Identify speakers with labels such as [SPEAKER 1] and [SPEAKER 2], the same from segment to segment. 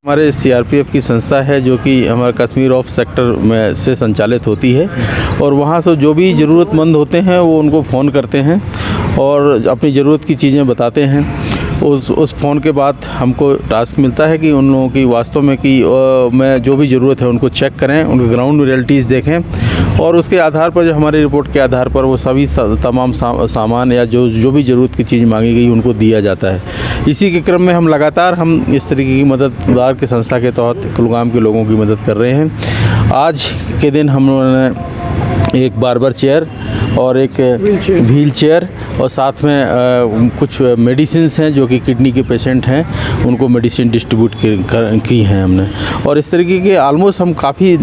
[SPEAKER 1] हमारे सीआरपीएफ की संस्था है जो कि हमारा कश्मीर ऑफ सेक्टर में से संचालित होती है और वहाँ से जो भी ज़रूरतमंद होते हैं वो उनको फ़ोन करते हैं और अपनी ज़रूरत की चीज़ें बताते हैं। उस फ़ोन के बाद हमको टास्क मिलता है कि उन लोगों की वास्तव में कि में जो भी ज़रूरत है उनको चेक करें, उनके ग्राउंड रियलिटीज़ देखें और उसके आधार पर जो हमारी रिपोर्ट के आधार पर वो सभी तमाम सामान या जो भी ज़रूरत की चीज़ मांगी गई उनको दिया जाता है। इसी के क्रम में हम लगातार इस तरीके की मददगार की संस्था के तहत कुलगाम के लोगों की मदद कर रहे हैं। आज के दिन हम लोगों ने एक बार्बर चेयर और एक व्हील चेयर और साथ में कुछ मेडिसिन्स हैं जो कि किडनी के पेशेंट हैं उनको मेडिसिन डिस्ट्रीब्यूट की हैं हमने। और इस तरीके के ऑलमोस्ट हम काफ़ी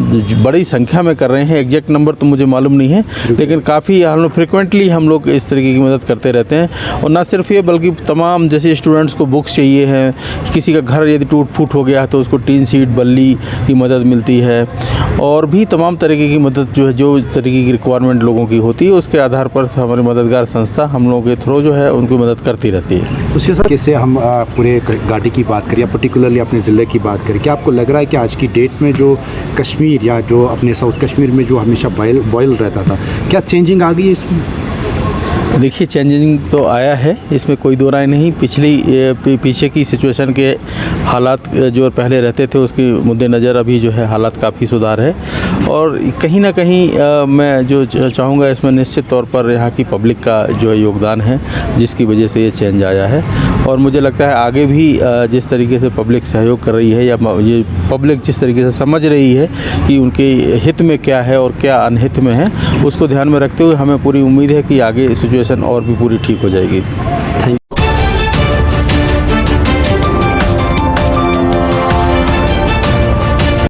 [SPEAKER 1] बड़ी संख्या में कर रहे हैं। एग्जैक्ट नंबर तो मुझे मालूम नहीं है, लेकिन काफ़ी हम लोग फ्रिक्वेंटली हम लोग इस तरीके की मदद करते रहते हैं। और ना सिर्फ ये बल्कि तमाम जैसे स्टूडेंट्स को बुक्स चाहिए हैं, किसी का घर यदि टूट फूट हो गया है तो उसको टीन सीट बल्ली की मदद मिलती है और भी तमाम तरीके की मदद जो तरीके की रिक्वायरमेंट लोगों की होती है उसके आधार पर हमारी मददगार संस्था हम लोगों के थ्रू जो है उनकी मदद करती रहती है।
[SPEAKER 2] उसके साथ कैसे हम पूरे घाटी की बात करें या पर्टिकुलरली अपने ज़िले की बात करें, क्या आपको लग रहा है कि आज की डेट में जो कश्मीर या जो अपने साउथ कश्मीर में जो हमेशा बॉयल रहता था, क्या चेंजिंग आ गई इसमें?
[SPEAKER 1] देखिए, चेंजिंग तो आया है, इसमें कोई दो राय नहीं। पीछे की सिचुएशन के हालात जो पहले रहते थे उसके मुद्देनज़र अभी जो है हालात काफ़ी सुधार है और कहीं ना कहीं मैं जो चाहूँगा इसमें निश्चित तौर पर यहाँ की पब्लिक का जो है योगदान है जिसकी वजह से ये चेंज आया है। और मुझे लगता है आगे भी जिस तरीके से पब्लिक सहयोग कर रही है या ये पब्लिक जिस तरीके से समझ रही है कि उनके हित में क्या है और क्या अनहित में है, उसको ध्यान में रखते हुए हमें पूरी उम्मीद है कि आगे सिचुएशन और भी पूरी ठीक हो जाएगी।